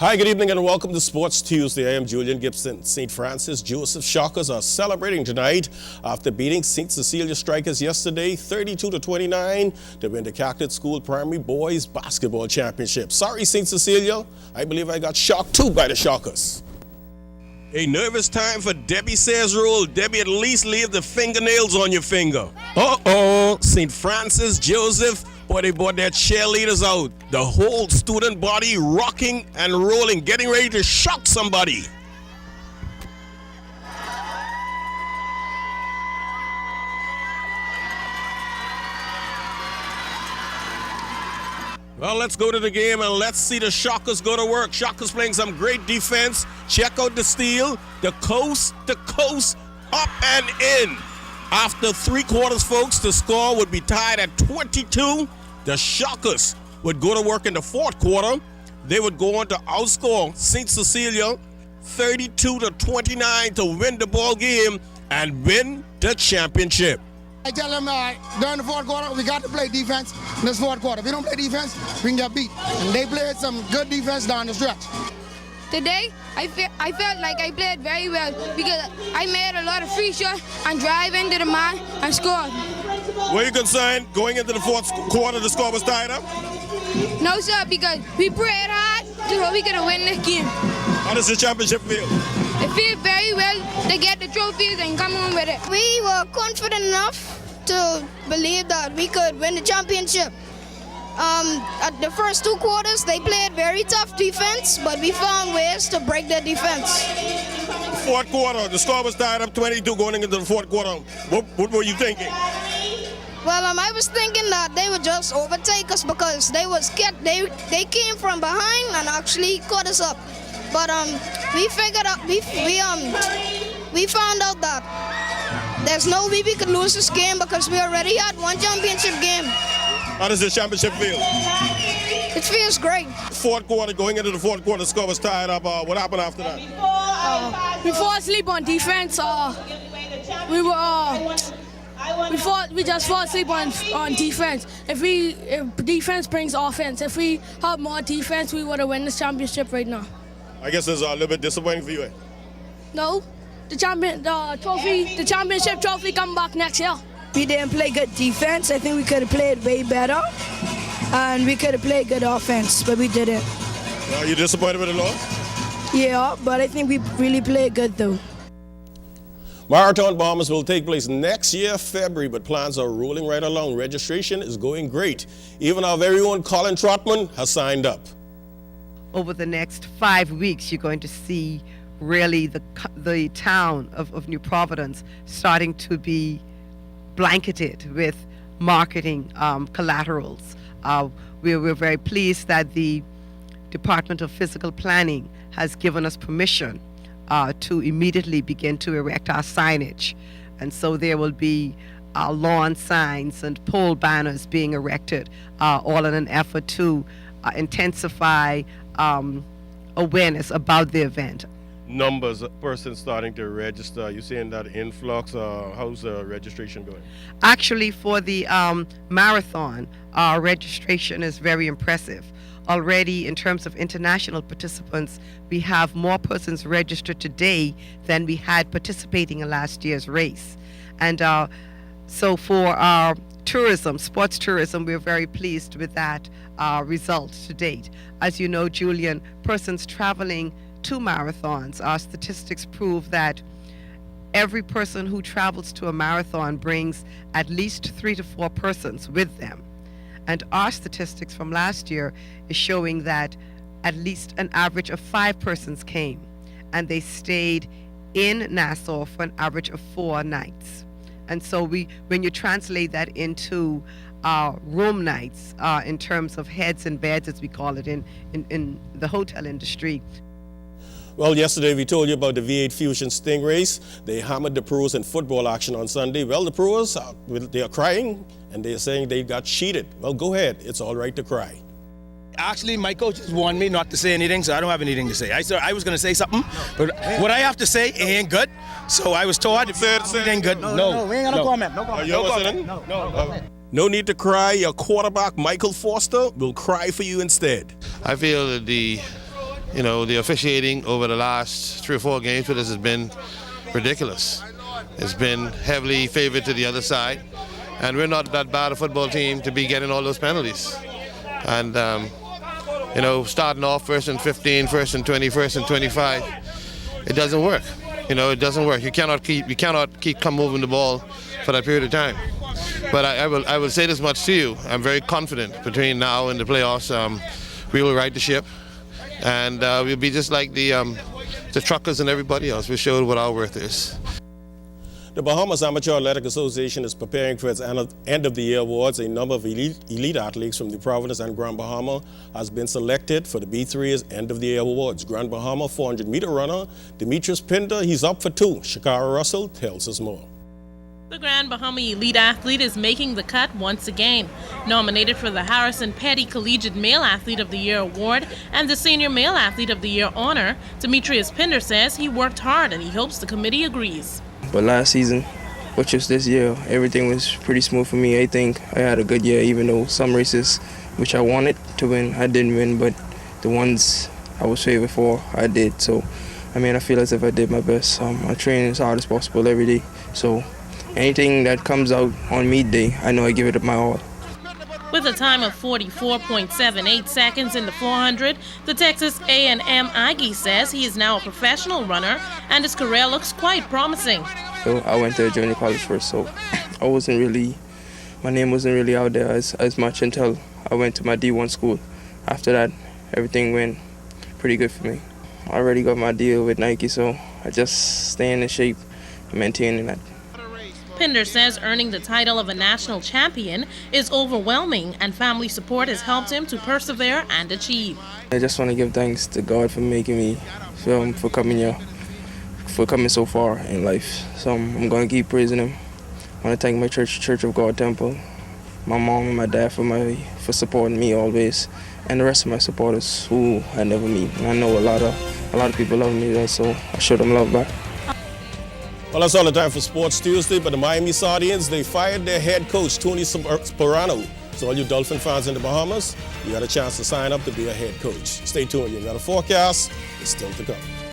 Hi, good evening and welcome to Sports Tuesday. I am Julian Gibson. St. Francis Joseph Shockers are celebrating tonight after beating St. Cecilia Strikers yesterday 32-29 to win the Catholic School Primary Boys Basketball Championship. Sorry, St. Cecilia. I believe I got shocked too by the Shockers. A nervous time for Debbie says rule. Debbie, at least leave the fingernails on your finger. Uh-oh, St. Francis Joseph. Boy, they brought their cheerleaders out. The whole student body rocking and rolling, getting ready to shock somebody. Well, let's go to the game and let's see the Shockers go to work. Shockers playing some great defense. Check out the steal, the coast, up and in. After 3 quarters, folks, the score would be tied at 22. The Shockers would go to work in the 4th quarter. They would go on to outscore St. Cecilia 32-29 to win the ball game and win the championship. I tell them during the 4th quarter, we got to play defense in this 4th quarter. If we don't play defense, we can get beat. And they played some good defense down the stretch. Today, I felt like I played very well because I made a lot of free shots and drive into the man and scored. Were you concerned going into the 4th quarter the score was tied up? No, sir, because we prayed hard so we could win this game. How does the championship feel? It feels very well to get the trophies and come on with it. We were confident enough to believe that we could win the championship. At the first 2 quarters, they played very tough defense, but we found ways to break their defense. 4th quarter, the score was tied up 22 going into the 4th quarter. What were you thinking? Well, I was thinking that they would just overtake us because they came from behind and actually caught us up. But we figured out we found out that there's no way we could lose this game because we already had 1 championship game. How does the championship feel? It feels great. 4th quarter, going into the 4th quarter, the score was tied up. What happened after that? We fell asleep on defense. We just fall asleep on defense. If defense brings offense, if we have more defense, we would have won this championship right now. I guess it's a little bit disappointing for you, eh? No, the championship trophy come back next year. We didn't play good defense. I think we could have played way better, and we could have played good offense, but we didn't. Are you disappointed with the loss? Yeah, but I think we really played good though. Marathon Bombers will take place next year, February, but plans are rolling right along. Registration is going great. Even our very own Colin Trotman has signed up. Over the next 5 weeks, you're going to see really the town of New Providence starting to be blanketed with marketing collaterals. We're very pleased that the Department of Physical Planning has given us permission to immediately begin to erect our signage. And so there will be lawn signs and pole banners being erected, all in an effort to intensify awareness about the event. Numbers of persons starting to register. You seeing that influx? How's the registration going? Actually, for the marathon, our registration is very impressive. Already, in terms of international participants, we have more persons registered today than we had participating in last year's race. And so for our tourism, sports tourism, we're very pleased with that result to date. As you know, Julian, persons traveling to marathons, our statistics prove that every person who travels to a marathon brings at least 3 to 4 persons with them. And our statistics from last year is showing that at least an average of 5 persons came, and they stayed in Nassau for an average of 4 nights. And so when you translate that into room nights, in terms of heads and beds, as we call it in the hotel industry. Well, yesterday we told you about the V8 Fusion Stingrays. They hammered the pros in football action on Sunday. Well, the pros, they are crying and they're saying they got cheated. Well, go ahead. It's all right to cry. Actually, my coaches warned me not to say anything, so I don't have anything to say. I was going to say something, but what I have to say ain't good. So I was told if it ain't good, no. We ain't got no comment. No comment. No comment. No. No need to cry. Your quarterback, Michael Foster, will cry for you instead. I feel that the You know, the officiating over the last 3 or 4 games for this has been ridiculous. It's been heavily favored to the other side, and we're not that bad a football team to be getting all those penalties. And you know, starting off 1st and 15, 1st and 20, 1st and 25, it doesn't work. You know, it doesn't work. You cannot keep moving the ball for that period of time. But I will say this much to you: I'm very confident between now and the playoffs, we will right the ship, and we'll be just like the truckers and everybody else. We showed what our worth is. The Bahamas Amateur Athletic Association is preparing for its end-of-the-year awards. A number of elite athletes from the province and Grand Bahama has been selected for the B3's end-of-the-year awards. Grand Bahama 400-meter runner Demetrius Pinder, he's up for 2. Shakara Russell tells us more. The Grand Bahama elite athlete is making the cut once again. Nominated for the Harrison Petty Collegiate Male Athlete of the Year award and the Senior Male Athlete of the Year honor, Demetrius Pinder says he worked hard and he hopes the committee agrees. But last season, which was this year, everything was pretty smooth for me. I think I had a good year, even though some races which I wanted to win, I didn't win, but the ones I was favored for, I did. So, I mean, I feel as if I did my best. I train as hard as possible every day. So, anything that comes out on meet day, I know I give it my all. With a time of 44.78 seconds in the 400, the Texas A&M Aggie says he is now a professional runner and his career looks quite promising. So I went to junior college first, so my name wasn't really out there as much until I went to my D1 school. After that, everything went pretty good for me. I already got my deal with Nike, so I just staying in shape and maintaining that. Pinder says earning the title of a national champion is overwhelming and family support has helped him to persevere and achieve. I just want to give thanks to God for making me, for coming here, for coming so far in life. So I'm going to keep praising him. I want to thank my Church of God Temple, my mom and my dad for supporting me always, and the rest of my supporters who I never meet. And I know a lot of people love me, so I show them love back. Well, that's all the time for Sports Tuesday, but the Miami Sardians, they fired their head coach, Tony Sperano. So all you Dolphin fans in the Bahamas, you got a chance to sign up to be a head coach. Stay tuned. You got a forecast. It's still to come.